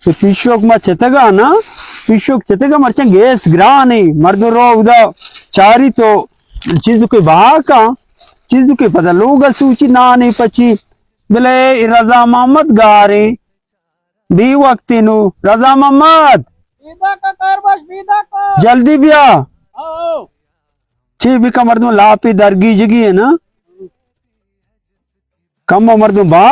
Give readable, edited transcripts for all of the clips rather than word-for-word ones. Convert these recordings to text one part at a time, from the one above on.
तो पिशोक मा चेतगा ना पिशोक चेतगा मरचा गैस ग्रानी मर्दो रो उदा चारी तो चीज के बाका चीज के पता लोग सूची ना नहीं पची बोले रजा मोहम्मद गारे बी वक्ती नु रजा मोहम्मद जल्दी बिया ची भी कमर दो लापी दरगी जगी है ना कम उम्र दो बा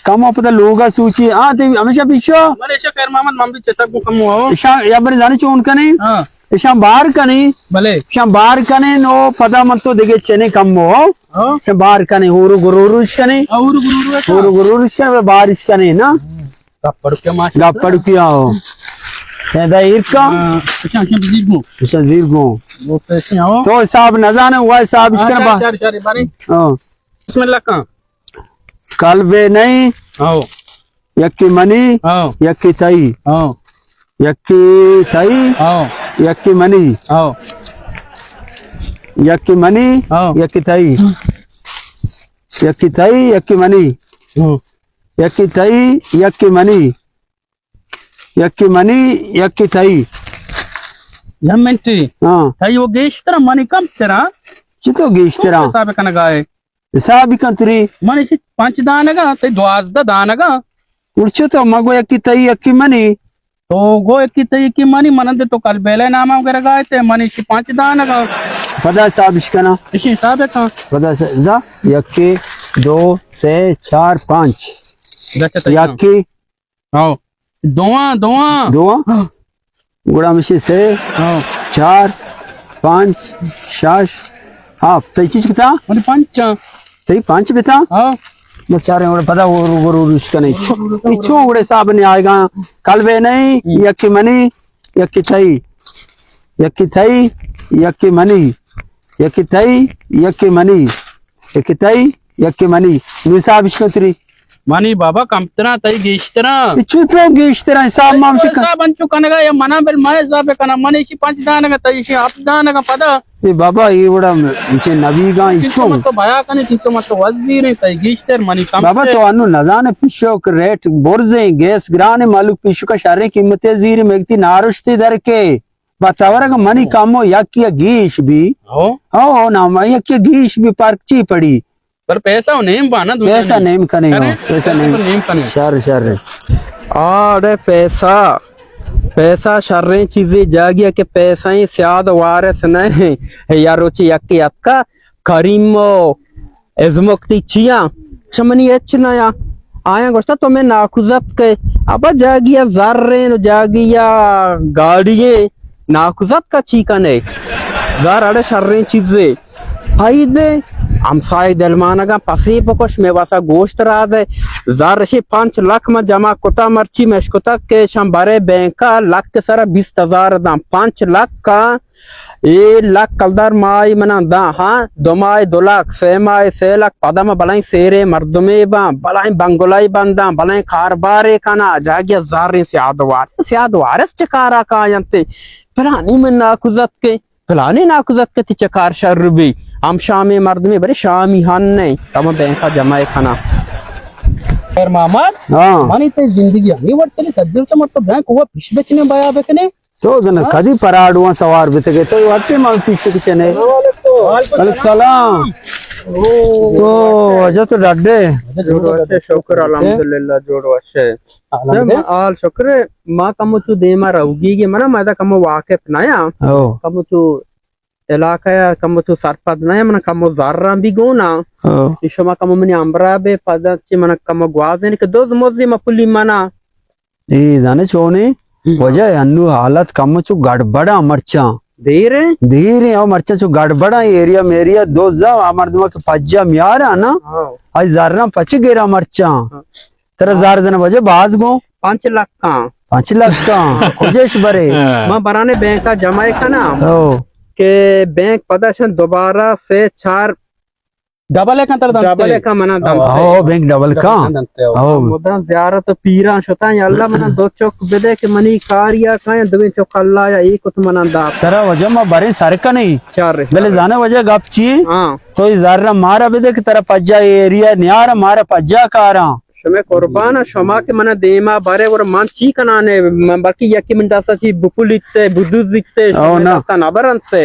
कम अपना लोग सूची हाँ ते हमेशा पिछो मलेशिया कर मोहम्मद मम्मी चेता को कम हो ईशा या बरे जाने चोन कने हां ईशा बाहर कने भले ईशा बाहर कने नो पदा मत तो देखे चने कम हो हां ईशा बाहर कने होरु गुरुरु कने होरु गुरुरु कने बारिश कने ना गप्पड़ के मां गप्पड़ किया हो ऐदा इरका अच्छा ईशा जीगो वो पैसे आओ तो हिसाब न जाने हुआ हिसाब इसका बा चार बारी हां बिस्मिल्लाह का कल वे नहीं आओ यक्की मनी आओ यक्की तई आओ यक्की तई आओ यक्की मनी आओ यक्की मनी आओ यक्की तई यक्की तई यक्की मनी यक्की तई यक्की मनी यक्की मनी यक्की तई यमंटी हाँ ताई वो गेश तरह मनी कम तेरा चितो गेश तेरा हिसाब कन गाए हिसाब कंत्री मनी 5 दानगा ते 12 दानगा उड़चो तो मगो यक्की तई यक्की मनी तो गो की मनी मनंदे तो कल बेले नामा वगैरह गाए थे मनी 5 दानगा पता हिसाब इसका इसी हिसाब है का पता जा यक्की 2 से 4 5 गच्छ यक्की आओ दोआ गुड़ा मिशी से आओ 4 5 6 हाँ तई चीज किता मनी 5 तई 5 बेटा आओ वो चारे उड़े पता वो इसका नहीं पिछो उड़े साहब ने आएगा कल वे नहीं यक्की मनी यक्की तई यक्की तई यक्की मनी यक्की तई यक्की मनी यक्की तई यक्की मनी निसाब इसको तेरी मनी बाबा कम तरह तई गेश तरह पिछो तो गेश तेरा हिसाब माम से हिसाब बंचू कनगा या मना बिल माय हिसाब कना मनी 5 दानगा तई 8 दानगा पदा ये बाबा ये बड़ा इसे नबी गा इसको तो भया कने तो मत वजीर है तई गेश तर मनी कम बाबा तो अनु नजाने पिछो के रेट बोर्जे गैस ग्राने मालूक पिछो का शारे कीमतें जीर मेगती नारुश्ती दर के बतावर का मनी कामो यक्की गीश भी हो ना यक्की गीश भी पर्ची पड़ी पर पैसा नेम बाना पैसा नेम कने पैसा नेम कने शर अरे पैसा शर्रें चीजें जागिया के पैसा ही स्याद वारस नहीं यार रोची यक्की आपका करीमो एजमोक्ति चिया चमनी एच नया आया गोश्ता तो मैं नाकुजत के अब जागिया ज़र्रें जागिया गाड़ियाँ नाकुजत का चीका नहीं ज़र अरे शर्रें चीजें फायदे हमसाई दलमाना का पसी पकोश में वासा गोश्त रहा दे जार से 5 लाख में जमा कोता मर्ची में कोता के शम बारे बैंक का लाख के सारा 20,000 दाम 5 लाख का 1 लाख कलदार माई मना दा हाँ 2 माई 2 लाख 6 माई 6 लाख पदा में बलाई सेरे मर्दमे बा बलाई बंगोलाई बंदा बलाई खारबारे काना जागिया जार से आदवार चकारा का यंते फलानी में नाकुजत के चकार शर भी हम शामी मर्द में बड़े शामी हन नहीं तब बैंक जमाए खाना यार मोहम्मद हाँ मानी ते जिंदगी हमें वर्ड चले सज्जल तो मत बैंक हुआ फिश बेचने बया बेकने तो जन कदी पराडुआ सवार बित गए तो हटे मां पीछे पीछे ने वालेकुम सलाम ओ अजा तो डड्डे जोड़ो अच्छे शुक्र अल्हम्दुलिल्लाह जोड़ो अच्छे आल शुक्र मां कमचू दे मा रहूगी के मना मादा कम वाकिफ नया ओ कमचू इलाका या कमचू सरपद नया मन कम ज़र्रा भी गोना इशमा कम मनी अंबरा बे पदची मन कम ग्वाजने के दोज मोजी मपुली मना ए जाने छोने वजह अन्नु हालत कम चु गड़बड़ा मरचा धीरे और मरचा चु गड़बड़ा एरिया मेरिया दो जा अमर दुआ के पज्जा मियारा ना आज ज़र्रा पच गेरा मरचा तेरा ज़र जन वजह बाज गो 5 लाख का 5 लाख का खुजेश बरे मां बराने बैंक का जमाए का ना के बैंक पदाशन दोबारा से 4 डबल का मना हो बैंक डबल का हो मुद्दा ज़ियारत पीरा शता अल्लाह मना 2 चौक बेदे के मनी कारिया का 2 चौक अल्लाह या एक तो मना दा तेरा वजह में बरे सरका नहीं चार बेले जाने वजह गपची हां तो ज़र्रा मारा बेदे के तेरा पज्जा एरिया नियारा मारा पज्जा कारा शमे कुर्बान शमा के मना देमा बारे वर मान ची कनाने बाकी यकी मिनटा सची बुपुलिते बुदुजिते ना ना बरंते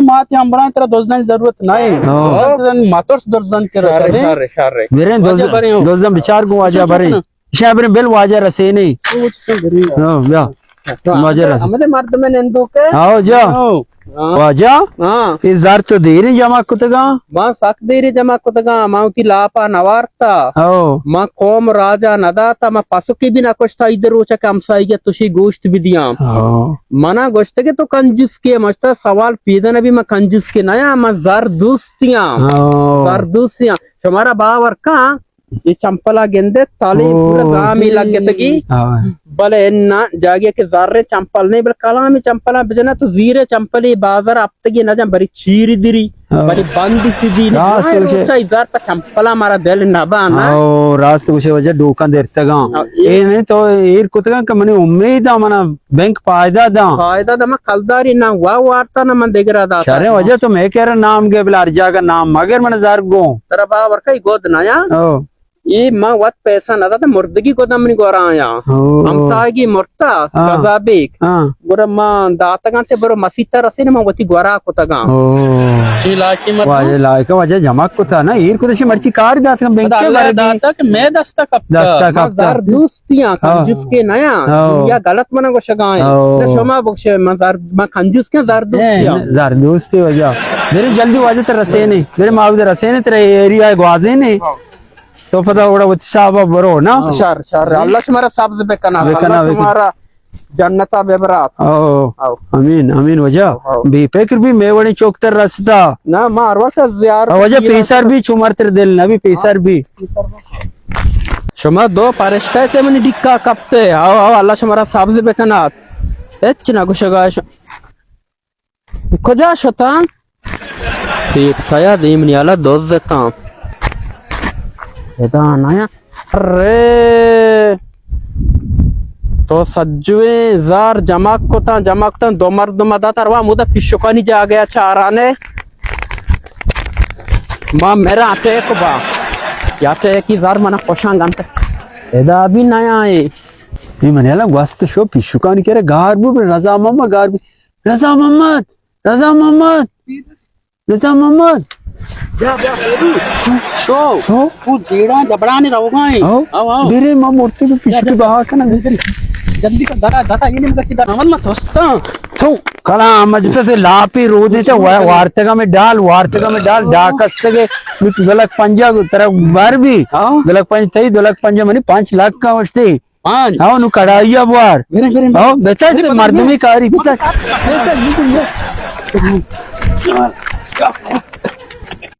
माते अंबरा तेरा दोस्तान जरूरत नहीं मातोर्स दोस्तान के रहे शारे शारे मेरे दोस्त विचार को वाजा बरे शाबरे बेल वाजा रसे नहीं या वाजा रसे हमें मर्द में नंदो के आओ जा वाजा हाँ इस जार तो देरी जमा कुतगा मां सक देरी जमा कुतगा मां की लापा नवारता आओ मां कौम राजा नदाता मां पसुकी भी ना कुछ था इधर रोचा के हमसाई के तुशी गोश्त भी दिया मना गोश्त के तो कंजूस के मस्ता सवाल पीदन भी मैं कंजूस के नया मैं जरदोस्तियां तुम्हारा बावर का ये चंपला गेंदे ताली पूरा गामी लग गई भले ना जागे के जारे चंपल नहीं बल कला में चंपला बजना तो जीरे चंपली बाजार अब तक ये ना जा बड़ी चीरी दिरी बड़ी बंदी सीधी ना इजार पर चंपला मारा दिल ना बाना ओ रास्त कुछ वजह डोका देरता गा ये नहीं तो ईर कुतगा का मने उम्मीद आ मना बैंक फायदा दा मैं कलदारी ना हुआ वार्ता ना मन देख रहा था सारे वजह तो मैं कह रहा नाम के बिला अर्जा का नाम मगर मन जार गो तेरा बावर का गोद ना या ये माँ वत पैसा ना था मुर्दगी को दम नहीं गोरा आया हम सागी मुर्ता कजाबिक गोरा माँ दाता गांठे बरो मसीता रसे ना माँ वती गोरा को तगा शिलाकी मत वाजे लायक वजह जमा को था ना ईर को तो मर्ची कार दात का बैंक के बारे दाता के मैं दस्ता कब दार दोस्तियां कंजूस के नया या गलत मना को शगाए ना शमा बख्शे मजार माँ कंजूस के जार दोस्ती वजह मेरे जल्दी वाजे तेरे रसे नहीं मेरे माँ उधर रसे नहीं तेरे एरिया ग्वाजे नहीं तो पता उड़ा उत्साह बरो ना शार शार अल्लाह तुम्हारा सब्ज बेकना तुम्हारा जन्नता बेबरात ओ अमीन अमीन वजह बी पेकर भी मेवणी चौकतर रास्ता ना मारवा का ज़ियार वजह पैसर भी चुमर तेरे दिल ना भी पैसर भी शुमा दो परिश्ते ते मनी डिक्का कपते आओ आओ अल्लाह तुम्हारा सब्ज बेकना एच ना कुछ गाश खोजा शतान सीट साया दीमनी अल्लाह दोस्त देता नया अरे तो सज्जुए जार जमाकता दो मर्द मदा तरवा मुदा पिशुकानी जा गया चाराने मां मेरा आटे को बा याटे की जार मना कोशांग अंत एदा अभी नया है ये मनेला वास्त शो पिशुकानी करे गारबू रजा मोहम्मद शो तू जेड़ा जबड़ा नहीं रहोगा आओ आओ मेरे मां मूर्ति पे पिछली बाहर का ना जल्दी का दादा ये नहीं मत नमन मत दोस्त तो कला मजते से लापी रोदे से वार्तका में डाल डाकस के गलक पंजा तरह बार भी गलक पंज थई गलक पंजा मनी 5 लाख का वस्ती हां नु कड़ाइया बार हां बेटा से मर्दमी कारी बेटा